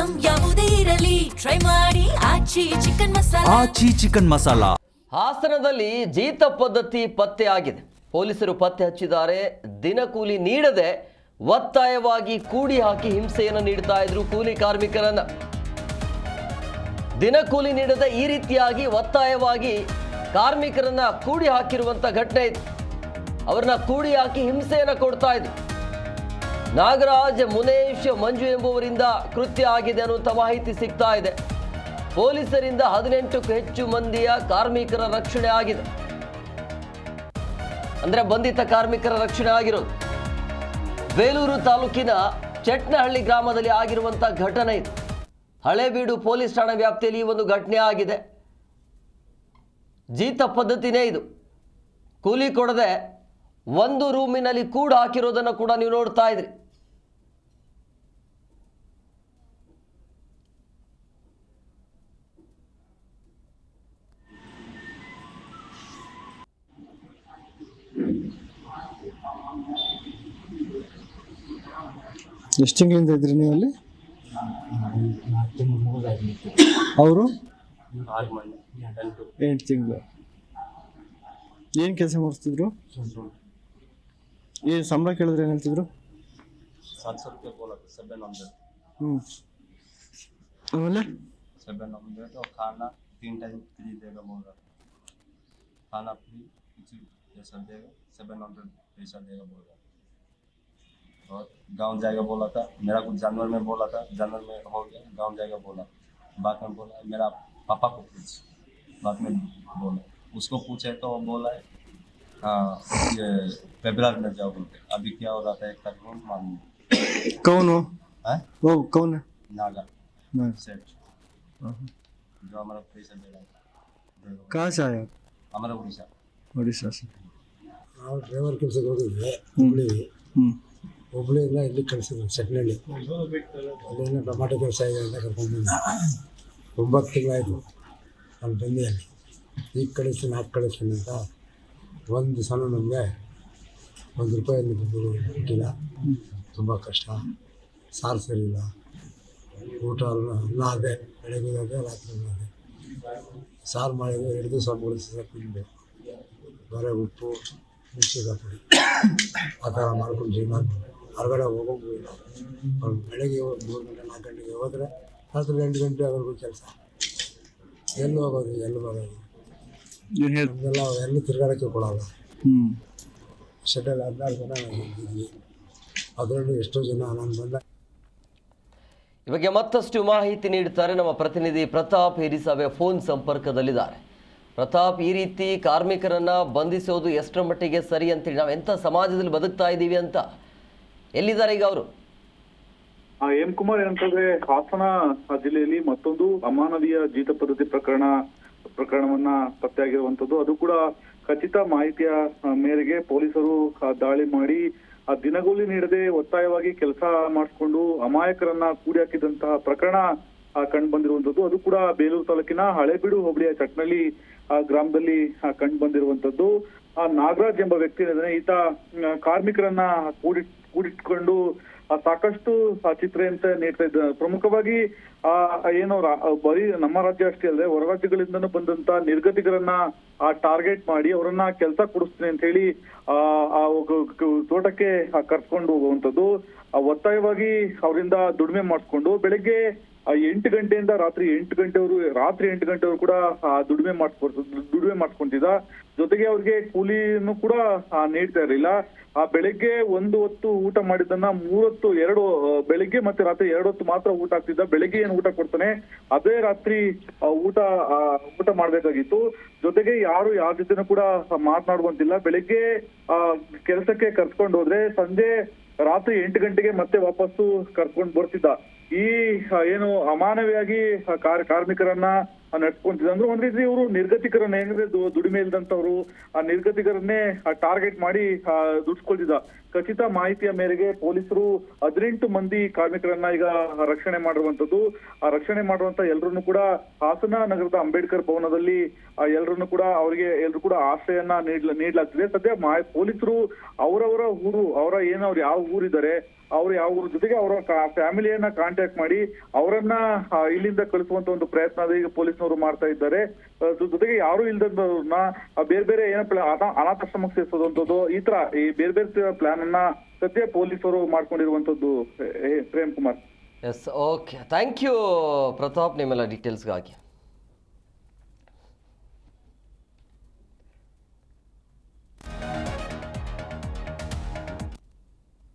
Item ಯಾವುದೇ ಇರಲಿ try ಮಾಡಿ ಆಚಿ ಚಿಕನ್ ಮಸಾಲಾ. ಹಾಸನದಲ್ಲಿ ಜೀತ ಪದ್ಧತಿ ಪತ್ತೆ ಆಗಿದೆ. ಪೊಲೀಸರು ಪತ್ತೆ ಹಚ್ಚಿದ್ದಾರೆ. ದಿನಕೂಲಿ ನೀಡದೆ ಒತ್ತಾಯವಾಗಿ ಕೂಡಿ ಹಾಕಿ ಹಿಂಸೆಯನ್ನು ನೀಡ್ತಾ ಇದ್ರು ಕೂಲಿ ಕಾರ್ಮಿಕರನ್ನ. ದಿನಕೂಲಿ ನೀಡದೆ ಈ ರೀತಿಯಾಗಿ ಒತ್ತಾಯವಾಗಿ ಕಾರ್ಮಿಕರನ್ನ ಕೂಡಿ ಹಾಕಿರುವಂತ ಘಟನೆ ಇದೆ. ಅವರನ್ನ ಕೂಡಿ ಹಾಕಿ ಹಿಂಸೆಯನ್ನು ಕೊಡ್ತಾ ಇದ್ರು. ನಾಗರಾಜ್, ಮುನೇಶ್, ಮಂಜು ಎಂಬುವರಿಂದ ಕೃತ್ಯ ಆಗಿದೆ ಅನ್ನುವಂಥ ಮಾಹಿತಿ ಸಿಗ್ತಾ ಇದೆ. ಪೊಲೀಸರಿಂದ 18ಕ್ಕೂ ಹೆಚ್ಚು ಮಂದಿಯ ಕಾರ್ಮಿಕರ ರಕ್ಷಣೆ ಆಗಿದೆ. ಅಂದ್ರೆ ಬಂಧಿತ ಕಾರ್ಮಿಕರ ರಕ್ಷಣೆ ಆಗಿರೋದು. ಬೇಲೂರು ತಾಲೂಕಿನ ಚಟ್ನಹಳ್ಳಿ ಗ್ರಾಮದಲ್ಲಿ ಆಗಿರುವಂತಹ ಘಟನೆ ಇದು. ಹಳೇಬೀಡು ಪೊಲೀಸ್ ಠಾಣಾ ವ್ಯಾಪ್ತಿಯಲ್ಲಿ ಈ ಒಂದು ಘಟನೆ ಆಗಿದೆ. ಜೀತ ಪದ್ಧತಿನೇ ಇದು. ಕೂಲಿ ಕೊಡದೆ ಒಂದು ರೂಮಿನಲ್ಲಿ ಕೂಡ ಹಾಕಿರೋದನ್ನು ಕೂಡ ನೀವು ನೋಡ್ತಾ ಇದ್ರಿ. ಎಷ್ಟು ತಿಂಗಳಿಂದ ಇದ್ರಿ ನೀವು ಅಲ್ಲಿ? ಅವರು 8 ತಿಂಗಳು. ಏನು ಕೆಲಸ ಮಾಡಿಸ್ತಿದ್ರು? ಏನು ಸಂಬಳ ಕೇಳಿದ್ರೆ ಏನು ಹೇಳ್ತಿದ್ರು? 700 रुपये बोला था, 700। ಆಮೇಲೆ 700 और खाना 3 टाइम फ्री देगा बोल रहा था। खाना फ्री कुछ जैसा देगा, 700 पैसा देगा बोल रहा था। और गांव जाएगा बोला था। मेरा कुछ जानवर में बोला था, जानवर में हो गया, गांव जाएगा बोला। बाद में बोला मेरा पापा को पूछ, बाद में बोला उसको पूछे तो वो बोला है हाँ ये फेब्रुआरी में जाओ बोलते। अभी क्या हो रहा था एक तक मालूम। कौन हो? वो कौन है? नागा सेठ जो हमारा पैसा दे रहा था। कहाँ से आया? हमारा उड़ीसा। उड़ीसा से। ನಾವು ಡ್ರೈವರ್ ಕೆಲಸಕ್ಕೆ ಹೋಗಿದ್ವಿ ಹುಬ್ಳಿಯಿಂದ ಇಲ್ಲಿ ಕಳಿಸಿದ್ವಿ ಚಟ್ನಳ್ಳಿ. ಅಲ್ಲೇನೋ ಟೊಮಾಟೊ ಕೆಲಸ ಇದೆ ಅಂತ ಕರ್ಕೊಂಡು ಬಂದೆ. 9 ತಿಂಗಳಾಯಿತು ಅಲ್ಲಿ ಬಂದು. ಅಲ್ಲಿ ಈಗ ಕಳಿಸ್ತೀನಿ ಹಾಕಿ ಕಳಿಸ್ತೀನಿ ಅಂತ ಒಂದು ಸಲ ನಮಗೆ ₹1 ಕೊಟ್ಟಿಲ್ಲ. ತುಂಬ ಕಷ್ಟ. ಸಾರು ಸರಿಯಿಲ್ಲ, ಊಟ ಅನ್ನ ಅದೇ, ಬೆಳಗ್ಗೆ ಅದೇ, ರಾತ್ರಿ ಅದೇ. ಸಾರು ಮಾಡಿದ್ರೆ 2 ದಿವಸ 3 ದಿವಸ ತಿಂದೆ. ಬರೀ ಉಪ್ಪು ಮೆಣಸಿನಕಾಯಿ ಪುಡಿ ಆ ಥರ ಮಾಡ್ಕೊಂಡು ಜೀವನ. ಹೊರಗಡೆ ಹೋಗೋಂಗಿಲ್ಲ. ಬೆಳಗ್ಗೆ 3 ಗಂಟೆ 4 ಗಂಟೆಗೆ ಹೋದರೆ ರಾತ್ರಿ 8 ಗಂಟೆವರೆಗೂ ಕೆಲಸ. ಎಲ್ಲಿ ಹೋಗೋದು ಎಲ್ಲಿ ಬರೋದು? ನಮಗೆಲ್ಲ ಎಲ್ಲೂ ತಿರುಗಾಡೋಕ್ಕೆ ಕೊಡೋಲ್ಲ. ಶೆಡ್ಡಲ್ಲಿ 16 ಜನ ಇದ್ವಿ. ಅದರಲ್ಲೂ ಎಷ್ಟೋ ಜನ ನಾನು ಬಂದ. ಈ ಬಗ್ಗೆ ಮತ್ತಷ್ಟು ಮಾಹಿತಿ ನೀಡುತ್ತಾರೆ ನಮ್ಮ ಪ್ರತಿನಿಧಿ ಪ್ರತಾಪ್. ಹಿರಿಸಾವೆ ಫೋನ್ ಸಂಪರ್ಕದಲ್ಲಿದ್ದಾರೆ. ಪ್ರತಾಪ್, ಈ ರೀತಿ ಕಾರ್ಮಿಕರನ್ನ ಬಂಧಿಸೋದು ಎಷ್ಟರ ಮಟ್ಟಿಗೆ ಸರಿ ಅಂತೇಳಿ, ನಾವು ಎಂಥ ಸಮಾಜದಲ್ಲಿ ಬದುಕ್ತಾ ಇದ್ದೀವಿ ಅಂತ, ಎಲ್ಲಿದ್ದಾರೆ ಈಗ ಅವರು? ಎಂ ಕುಮಾರ್ ಏನಂತಂದ್ರೆ, ಹಾಸನ ಜಿಲ್ಲೆಯಲ್ಲಿ ಮತ್ತೊಂದು ಅಮಾನವೀಯ ಜೀತ ಪದ್ಧತಿ ಪ್ರಕರಣವನ್ನ ಪತ್ತೆಯಾಗಿರುವಂತದ್ದು. ಅದು ಕೂಡ ಖಚಿತ ಮಾಹಿತಿಯ ಮೇರೆಗೆ ಪೊಲೀಸರು ದಾಳಿ ಮಾಡಿ ದಿನಗೂಲಿ ನೀಡದೆ ಒತ್ತಾಯವಾಗಿ ಕೆಲಸ ಮಾಡಿಸ್ಕೊಂಡು ಅಮಾಯಕರನ್ನ ಕೂಡಿ ಹಾಕಿದಂತಹ ಪ್ರಕರಣ ಕಂಡು ಬಂದಿರುವಂತದ್ದು. ಅದು ಕೂಡ ಬೇಲೂರು ತಾಲೂಕಿನ ಹಳೇಬೀಡು ಹೋಬಳಿಯ ಚಟ್ನಳ್ಳಿ ಗ್ರಾಮದಲ್ಲಿ ಕಂಡು ಬಂದಿರುವಂತದ್ದು. ನಾಗರಾಜ್ ಎಂಬ ವ್ಯಕ್ತಿ ಇದ್ದಾನೆ. ಈತ ಕಾರ್ಮಿಕರನ್ನ ಕೂಡಿಟ್ಕೊಂಡು ಸಾಕಷ್ಟು ಚಿತ್ರಹಿಂಸೆ ನೀಡ್ತಾ ಇದ್ದ. ಪ್ರಮುಖವಾಗಿ ಏನು ಬರೀ ನಮ್ಮ ರಾಜ್ಯ ಅಷ್ಟೇ ಅಲ್ಲದೆ ಹೊರ ರಾಜ್ಯಗಳಿಂದನೂ ಬಂದಂತ ನಿರ್ಗತಿಕರನ್ನ ಟಾರ್ಗೆಟ್ ಮಾಡಿ ಅವರನ್ನ ಕೆಲಸ ಕೊಡಿಸ್ತೀನಿ ಅಂತ ಹೇಳಿ ತೋಟಕ್ಕೆ ಕರ್ಕೊಂಡು ಹೋಗುವಂಥದ್ದು. ಒತ್ತಾಯವಾಗಿ ಅವರಿಂದ ದುಡಿಮೆ ಮಾಡಿಸ್ಕೊಂಡು ಬೆಳಗ್ಗೆ 8 ಗಂಟೆಯಿಂದ ರಾತ್ರಿ 8 ಗಂಟೆವರೆಗೂ ಕೂಡ ದುಡಿಮೆ ಮಾಡ್ಕೊಂತಿದ್ದ. ಜೊತೆಗೆ ಅವ್ರಿಗೆ ಕೂಲಿನೂ ಕೂಡ ನೀಡ್ತಾ ಇರಲಿಲ್ಲ. ಬೆಳಗ್ಗೆ 1 ಹೊತ್ತು ಊಟ ಮಾಡಿದ್ದನ್ನ 3 ಹೊತ್ತು, 2 ಬೆಳಗ್ಗೆ ಮತ್ತೆ ರಾತ್ರಿ 2 ಹೊತ್ತು ಮಾತ್ರ ಊಟ ಆಗ್ತಿದ್ದ. ಬೆಳಗ್ಗೆ ಏನು ಊಟ ಕೊಡ್ತಾನೆ ಅದೇ ರಾತ್ರಿ ಊಟ ಮಾಡ್ಬೇಕಾಗಿತ್ತು. ಜೊತೆಗೆ ಯಾರ ಜೊತೆನೂ ಕೂಡ ಮಾತನಾಡುವಂತಿಲ್ಲ. ಬೆಳಗ್ಗೆ ಕೆಲಸಕ್ಕೆ ಕರ್ಸ್ಕೊಂಡು ಹೋದ್ರೆ ಸಂಜೆ ರಾತ್ರಿ 8 ಗಂಟೆಗೆ ಮತ್ತೆ ವಾಪಸ್ಸು ಕರ್ಕೊಂಡು ಬರ್ತಿದ್ದ. ಈ ಏನು ಅಮಾನವಿಯಾಗಿ ಕಾರ್ಮಿಕರನ್ನ ನಡ್ಸ್ಕೊಂತಿದ್ರು. ಅಂದ್ರೆ ಒಂದ್ ರೀತಿ ಇವರು ನಿರ್ಗತಿಕರನ್ನ ಏನಿದೆ ದುಡಿಮೆ ಇಲ್ದಂತವ್ರು ಆ ನಿರ್ಗತಿಕರನ್ನೇ ಟಾರ್ಗೆಟ್ ಮಾಡಿ ದುಡ್ಸ್ಕೊಳ್ತಿದ್ದ. ಖಚಿತ ಮಾಹಿತಿಯ ಮೇರೆಗೆ ಪೊಲೀಸರು 18 ಮಂದಿ ಕಾರ್ಮಿಕರನ್ನ ಈಗ ರಕ್ಷಣೆ ಮಾಡಿರುವಂತದ್ದು. ಆ ರಕ್ಷಣೆ ಮಾಡುವಂತ ಎಲ್ರನ್ನು ಕೂಡ ಹಾಸನ ನಗರದ ಅಂಬೇಡ್ಕರ್ ಭವನದಲ್ಲಿ ಎಲ್ರನ್ನು ಕೂಡ ಎಲ್ರು ಕೂಡ ಆಶ್ರಯನ ನೀಡಲಾಗ್ತಿದೆ. ಸದ್ಯ ಪೊಲೀಸರು ಅವರವರ ಊರು ಅವ್ರು ಯಾವ ಊರಿದ್ದಾರೆ ಅವ್ರು ಯಾವ ಊರ ಜೊತೆಗೆ ಅವರ ಫ್ಯಾಮಿಲಿಯನ್ನ ಕಾಂಟ್ಯಾಕ್ಟ್ ಮಾಡಿ ಅವರನ್ನ ಇಲ್ಲಿಂದ ಕಳಿಸುವಂತ ಒಂದು ಪ್ರಯತ್ನ ಈಗ ಪೊಲೀಸ್ನವರು ಮಾಡ್ತಾ ಇದ್ದಾರೆ. ಜೊತೆಗೆ ಯಾರು ಇಲ್ದವ್ರನ್ನ ಬೇರೆ ಬೇರೆ ಅನಾಥಾಶ್ರಮಕ್ಕೆ ಸೇರಿಸೋದಂಥದ್ದು ಈ ತರ ಈ ಬೇರೆ ಬೇರೆ ಪ್ಲಾನ್ ಅನ್ನ ಸದ್ಯ ಪೊಲೀಸರು ಮಾಡ್ಕೊಂಡಿರುವಂತದ್ದು. Prem Kumar. Yes, okay, thank you Pratap ನಿಮ್ಮೆಲ್ಲ ಡೀಟೇಲ್ಸ್ಗಾಗಿ.